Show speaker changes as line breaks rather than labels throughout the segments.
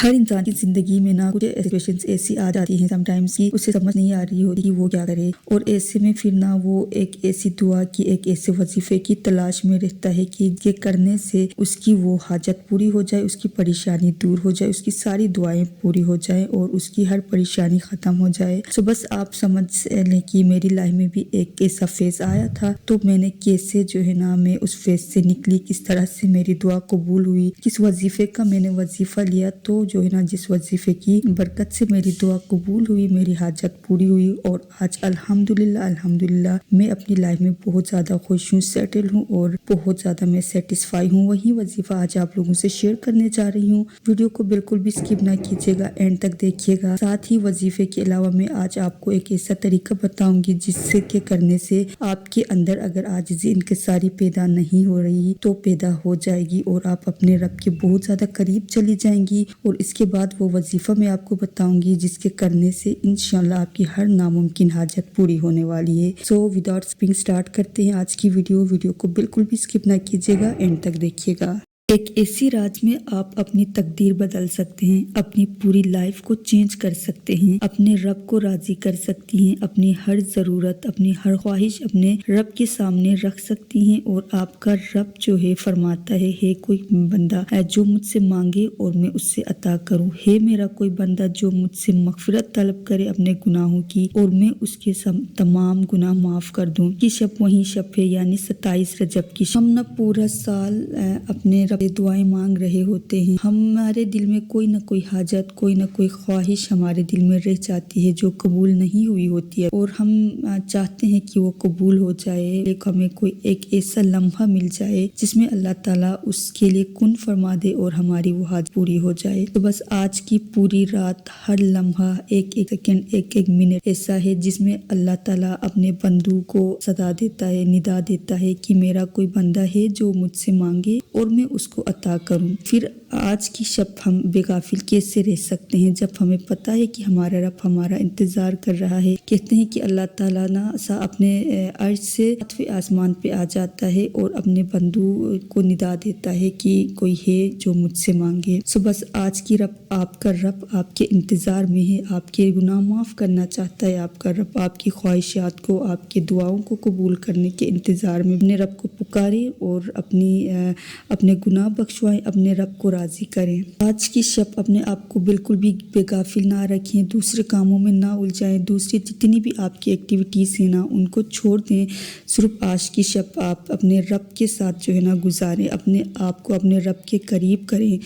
हर इंसान की जिंदगी में ना कुछ सिचुएशंस ऐसी आ जाती हैं समटाइम्स की उसे समझ नहीं आ रही होती कि वो क्या करे, और ऐसे में फिर ना वो एक ऐसी दुआ की, एक ऐसे वजीफे की तलाश में रहता है कि ये करने से उसकी वो हाजत पूरी हो जाए, उसकी परेशानी दूर हो जाए, उसकी सारी दुआएं पूरी हो जाए और उसकी हर परेशानी खत्म हो जाए। सो बस आप समझ लें कि मेरी लाइफ में भी एक ऐसा फेज आया था, तो मैंने कैसे जो है ना मैं उस फेज से निकली, किस तरह से मेरी दुआ कबूल हुई, किस वजीफे का मैंने वजीफा लिया तो जो है ना जिस वजीफे की बरकत से मेरी दुआ कबूल हुई, मेरी हाजत पूरी हुई। और आज अल्हम्दुलिल्लाह मैं अपनी लाइफ में बहुत ज़्यादा खुश हूँ, सेटल हूँ और बहुत ज़्यादा मैं सेटिस्फाई हूँ। वही वजीफा आज आप लोगों से शेयर करने जा रही हूँ। वीडियो को बिल्कुल भी स्किप ना कीजिएगा, एंड तक देखिएगा। साथ ही वजीफे के अलावा मैं आज आपको एक ऐसा तरीका बताऊंगी जिससे के करने से आपके अंदर अगर आजिज़ी इंकिसारी पैदा नहीं हो रही तो पैदा हो जाएगी और आप अपने रब के बहुत ज़्यादा करीब चली जाएंगी। और इसके बाद वो वजीफा मैं आपको बताऊंगी जिसके करने से इंशाल्लाह आपकी हर नामुमकिन हाजत पूरी होने वाली है। सो विदाउट स्पिंग स्टार्ट करते हैं आज की वीडियो को बिल्कुल भी स्किप ना कीजिएगा, एंड तक देखिएगा। एक ऐसी रात में आप अपनी तकदीर बदल सकते हैं, अपनी पूरी लाइफ को चेंज कर सकते हैं, अपने रब को राजी कर सकती हैं, अपनी हर ज़रूरत, अपनी हर ख्वाहिश अपने रब के सामने रख सकती हैं। और आपका रब जो है फरमाता है कोई बंदा जो मुझसे मांगे और मैं उससे अता करूं, है मेरा कोई बंदा जो मुझसे मगफिरत तलब करे अपने गुनाहों की और मैं उसके तमाम गुनाह माफ कर दूं। कि शब वही शब है यानी 27 रजब की। हम न पूरा साल अपने रब दुआएं मांग रहे होते हैं, हमारे दिल में कोई न कोई हाजत, कोई न कोई ख्वाहिश हमारे दिल में रह जाती है जो कबूल नहीं हुई होती है और हम चाहते हैं कि वो कबूल हो जाए। एक हमें कोई एक ऐसा लम्हा मिल जाए जिसमें अल्लाह ताला उसके लिए कुन फरमा दे और हमारी वो हाजत पूरी हो जाए। तो बस आज की पूरी रात हर लम्हा, एक एक सेकंड, एक एक मिनट ऐसा है जिसमें अल्लाह ताला अपने बंदू को सदा देता है, निदा देता है कि मेरा कोई बंदा है जो मुझसे मांगे और मैं उसको अता करूं। फिर आज की शब हम बेगाफिल कैसे रह सकते हैं जब हमें पता है कि हमारा रब हमारा इंतजार कर रहा है। कहते हैं कि अल्लाह ताला ना अपने अर्श से 7वें आसमान पे आ जाता है और अपने बंदू को निदा देता है कि कोई है जो मुझसे मांगे। सो बस आज की रब, आपका रब आपके इंतजार में है, आपके गुनाह माफ करना चाहता है। आपका रब आपकी ख्वाहिशात को, आपकी दुआओं को कबूल करने के इंतजार में। अपने रब को पुकारे और अपने गुनाह बख्शवाएं, अपने रब को राजी करें। आज की शब अपने आप को बिल्कुल भी बेगाफिल ना रखें, दूसरे कामों में ना उलझाएं, दूसरी जितनी भी आपकी एक्टिविटीज है ना उनको छोड़ दें। सिर्फ आज की शब आप अपने रब के साथ जो है ना गुजारें, अपने आप को अपने रब के करीब करें।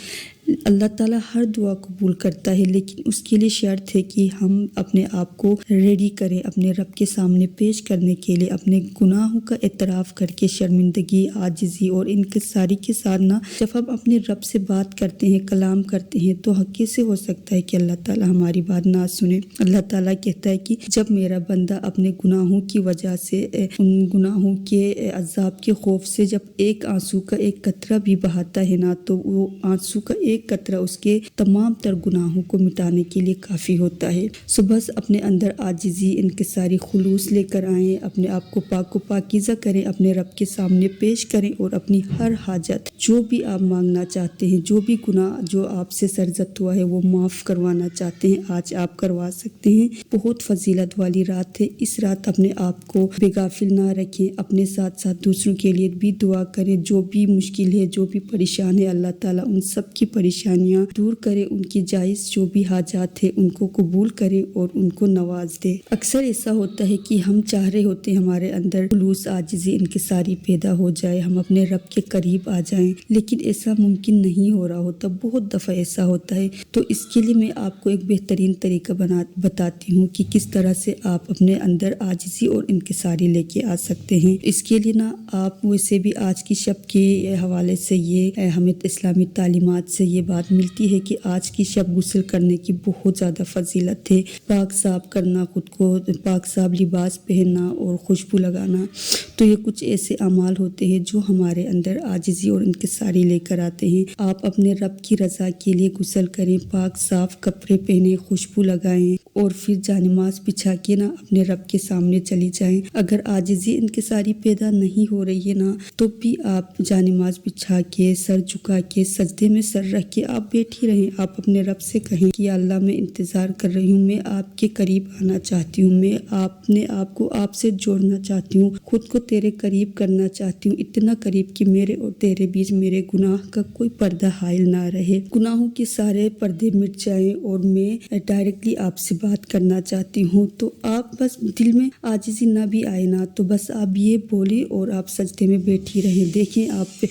अल्लाह ताला हर दुआ कबूल करता है, लेकिन उसके लिए शर्त है कि हम अपने आप को रेडी करें अपने रब के सामने पेश करने के लिए, अपने गुनाहों का एतराफ़ करके शर्मिंदगी, आजिज़ी और इंकिसारी के साथ ना। जब हम अपने रब से बात करते हैं, कलाम करते हैं, तो कैसे हो सकता है कि अल्लाह ताला हमारी बात ना सुने। अल्लाह ताला कहता है कि जब मेरा बंदा अपने गुनाहों की वजह से, उन गुनाहों के अज़ाब के खौफ से जब एक आंसू का एक कतरा भी बहाता है ना, तो वो आंसू का एक कतरा उसके तमाम तर गुनाहों को मिटाने के लिए काफ़ी होता है। सो बस अपने अंदर आजिज़ी, इंकिसारी, खुलूस लेकर आएँ, अपने आप को पाकीज़ा करें, अपने रब के सामने पेश करें और अपनी हर हाजत, जो भी आप मांगना चाहते हैं, जो भी गुनाह जो आपसे सरजद हुआ है वो माफ़ करवाना चाहते हैं, आज आप करवा सकते हैं। बहुत फजीलत वाली रात है। इस रात अपने आप को बेगाफिल ना रखें, अपने साथ साथ दूसरों के लिए भी दुआ करें। जो भी मुश्किल है, जो भी परेशान है, अल्लाह ताला उन सब की परेशानियां दूर करे, उनकी जायज़ जो भी हाजात है उनको कबूल करे और उनको नवाज दे। अक्सर ऐसा होता है कि हम चाह रहे होते हैं हमारे अंदर खुलूस, आजिज़ी, इंकिसारी पैदा हो जाए, हम अपने रब के करीब आ जाएं, लेकिन ऐसा मुमकिन नहीं हो रहा होता। बहुत दफ़ा ऐसा होता है। तो इसके लिए मैं आपको एक बेहतरीन तरीका बताती हूँ कि किस तरह से आप अपने अंदर आजिज़ी और इंकिसारी लेके आ सकते हैं। इसके लिए ना आप वैसे भी आज की शब के हवाले से ये हमें इस्लामी तालीमात से ये बात मिलती है कि आज की शब गुस्ल करने की बहुत ज़्यादा फजीलत है। पाक साफ करना, खुद को पाक साफ लिबास पहनना और खुशबू लगाना, तो ये कुछ ऐसे अमाल होते हैं जो हमारे अंदर आजिज़ी और इंकिसारी लेकर आते हैं। आप अपने रब की रज़ा के लिए गुस्ल करें, पाक साफ कपड़े पहने, खुशबू लगाएं اور پھر جانماز بچھا کے نا اپنے رب کے سامنے چلی جائیں۔ اگر عاجزی انکساری پیدا نہیں ہو رہی ہے نا تو بھی آپ جانماز بچھا کے سر جھکا کے سجدے میں سر رکھ کے آپ بیٹھی رہیں۔ آپ اپنے رب سے کہیں کہ یا اللہ میں انتظار کر رہی ہوں، میں آپ کے قریب آنا چاہتی ہوں، میں اپنے آپ کو آپ سے جوڑنا چاہتی ہوں، خود کو تیرے قریب کرنا چاہتی ہوں، اتنا قریب کہ میرے اور تیرے بیچ میرے گناہ کا کوئی پردہ حائل نہ رہے، گناہوں کے سارے پردے مٹ جائیں اور میں ڈائریکٹلی آپ سے بات کرنا چاہتی ہوں۔ تو آپ بس دل میں عاجزی نہ بھی آئے نا تو بس آپ یہ بولیں اور آپ سجدے میں بیٹھی رہیں۔ دیکھیں آپ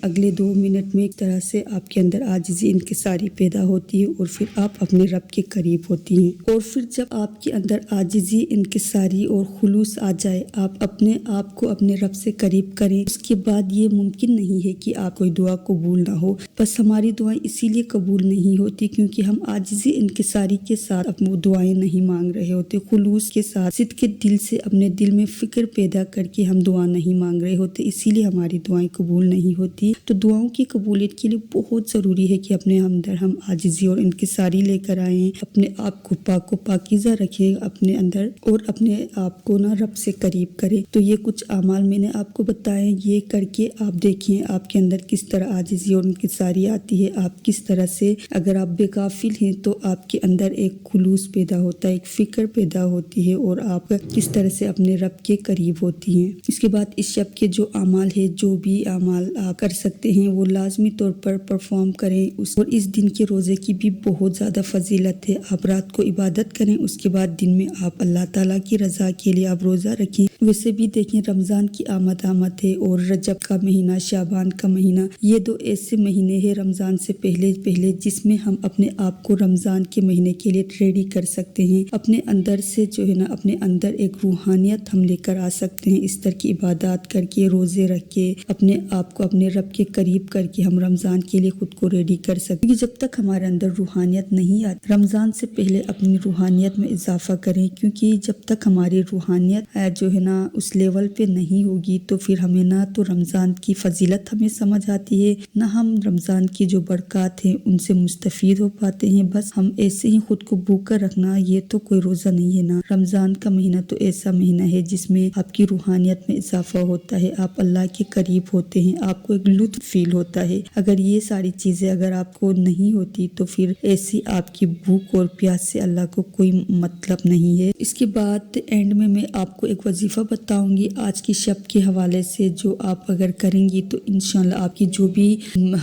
اگلے 2 منٹ میں ایک طرح سے آپ کے اندر عاجزی انکساری پیدا ہوتی ہے اور پھر آپ اپنے رب کے قریب ہوتی ہیں۔ اور پھر جب آپ کے اندر عاجزی انکساری اور خلوص آ جائے، آپ اپنے آپ کو اپنے رب سے قریب کریں، اس کے بعد یہ ممکن نہیں ہے کہ آپ کوئی دعا قبول نہ ہو۔ بس ہماری دعائیں اسی لیے قبول نہیں ہوتی کیونکہ ہم عاجزی انکساری کے ساتھ اپنی دعائیں نہیں مانگ رہے ہوتے، خلوص کے ساتھ صدق دل سے اپنے دل میں فکر پیدا کر کے ہم دعا نہیں مانگ رہے ہوتے، اسی لیے ہماری دعائیں قبول نہیں ہوتی۔ تو دعاؤں کی قبولیت کے لیے بہت ضروری ہے کہ اپنے اندر ہم عاجزی اور انکساری لے کر آئیں، اپنے آپ کو پاک و پاکیزہ رکھیں اپنے اندر اور اپنے آپ کو نا رب سے قریب کریں۔ تو یہ کچھ اعمال میں نے آپ کو بتائے، یہ کر کے آپ دیکھیں آپ کے اندر کس طرح عاجزی اور انکساری آتی ہے، آپ کس طرح سے اگر آپ بے غافل ہیں تو آپ کے اندر ایک خلوص پیدا ہوتا ہے، ایک فکر پیدا ہوتی ہے اور آپ کس طرح سے اپنے رب کے قریب ہوتی ہیں۔ اس کے بعد اس شب کے جو اعمال ہے، جو بھی اعمال آپ کر سکتے ہیں وہ لازمی طور پر پرفارم کریں، اور اس دن کے روزے کی بھی بہت زیادہ فضیلت ہے۔ آپ رات کو عبادت کریں، اس کے بعد دن میں آپ اللہ تعالیٰ کی رضا کے لیے آپ روزہ رکھیں۔ ویسے بھی دیکھیں رمضان کی آمد ہے اور رجب کا مہینہ، شعبان کا مہینہ، یہ 2 ایسے مہینے ہیں رمضان سے پہلے جس میں ہم اپنے آپ کو رمضان کے مہینے کے لیے ریڈی کر سکتے ہیں، اپنے اندر سے جو ہے نا اپنے اندر ایک روحانیت ہم لے کر آ سکتے ہیں، اس طرح کی عبادات کر کے، روزے رکھ کے، اپنے آپ کو اپنے رب کے قریب کر کے ہم رمضان کے لیے خود کو ریڈی کر سکتے ہیں۔ جب تک ہمارے اندر روحانیت نہیں آتی، رمضان سے پہلے اپنی روحانیت میں اضافہ کریں، کیونکہ جب تک ہماری روحانیت جو ہے نا اس لیول پہ نہیں ہوگی تو پھر ہمیں نہ تو رمضان کی فضیلت ہمیں سمجھ آتی ہے، نہ ہم رمضان کی جو برکات ہیں ان سے مستفید ہو پاتے ہیں۔ بس ہم ایسے ہی خود کو بھوکا رکھنا، یہ تو کوئی روزہ نہیں ہے نا۔ رمضان کا مہینہ تو ایسا مہینہ ہے جس میں آپ کی روحانیت میں اضافہ ہوتا ہے، آپ اللہ کے قریب ہوتے ہیں، آپ کو ایک لطف فیل ہوتا ہے۔ اگر یہ ساری چیزیں اگر آپ کو نہیں ہوتی تو پھر ایسی آپ کی بھوک اور پیاس سے اللہ کو کوئی مطلب نہیں ہے۔ اس کے بعد اینڈ میں آپ کو ایک وظیفہ بتاؤں گی آج کی شب کے حوالے سے، جو آپ اگر کریں گی تو انشاءاللہ آپ کی جو بھی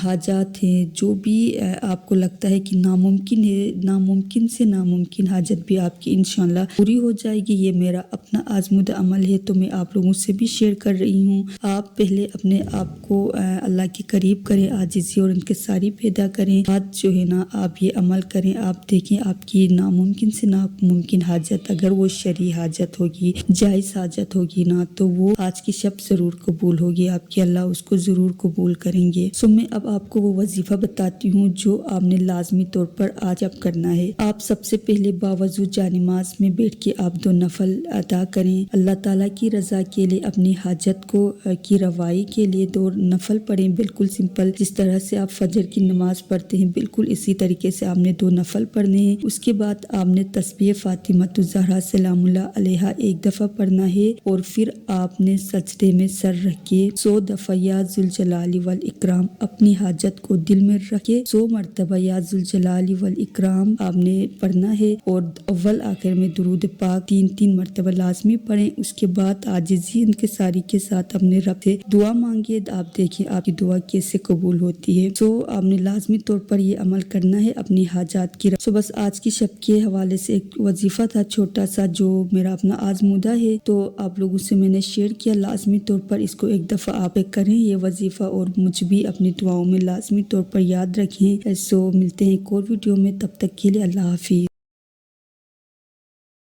حاجات ہیں، جو بھی آپ کو لگتا ہے کہ ناممکن ہے، ناممکن سے ناممکن حاجت بھی آپ کی انشاءاللہ پوری ہو جائے گی۔ یہ میرا اپنا آزمودہ عمل ہے تو میں آپ لوگوں سے بھی شیئر کر رہی ہوں۔ آپ پہلے اپنے آپ کو اللہ کے قریب کریں، عاجزی اور انکساری پیدا کریں، بعد جو ہے نا آپ یہ عمل کریں، آپ دیکھیں آپ کی ناممکن سے ناممکن حاجت، اگر وہ شرعی حاجت ہوگی، جائز حاجت ہوگی نا تو وہ آج کی شب ضرور قبول ہوگی، آپ کے اللہ اس کو ضرور قبول کریں گے۔ میں اب آپ کو وہ وظیفہ بتاتی ہوں جو آپ نے لازمی طور پر آج اب کرنا ہے۔ آپ سب سے پہلے باوضو جانماز میں بیٹھ کے آپ 2 نفل ادا کریں، اللہ تعالیٰ کی رضا کے لیے، اپنی حاجت کو کی روائی کے لیے 2 نفل پڑھیں، بالکل سمپل جس طرح سے آپ فجر کی نماز پڑھتے ہیں، بالکل اسی طریقے سے آپ نے 2 نفل پڑھنے ہیں۔ اس کے بعد آپ نے تسبیح فاطمۃ الزہرا سلام اللہ علیہا 1 دفعہ پڑھنا ہے، اور پھر آپ نے سجدے میں سر رکھ کے 100 دفعہ یا ذوالجلال والاکرام اپنی حاجت کو دل میں رکھے 100 مرتبہ یا ذوالجلال والاکرام آپ نے پڑھنا ہے، اور اول آخر میں درود پاک 3 مرتبہ لازمی پڑھیں۔ اس کے بعد عاجزی انکساری کے ساتھ اپنے رب سے دعا مانگے، آپ دیکھیں آپ کی دعا کیسے قبول ہوتی ہے۔ آپ نے لازمی طور پر یہ عمل کرنا ہے اپنی حاجات کی۔ بس آج کی شب کے حوالے سے ایک وظیفہ تھا چھوٹا سا جو میرا اپنا آزمودہ ہے، تو آپ لوگوں سے میں نے شیئر کیا، لازمی طور پر اس کو ایک دفعہ آپ کریں یہ وظیفہ، اور مجھ بھی اپنی دعاؤں میں لازمی طور پر یاد رکھیں۔ ملتے ہیں ایک اور ویڈیو میں، تب تک کے لیے اللہ حافظ۔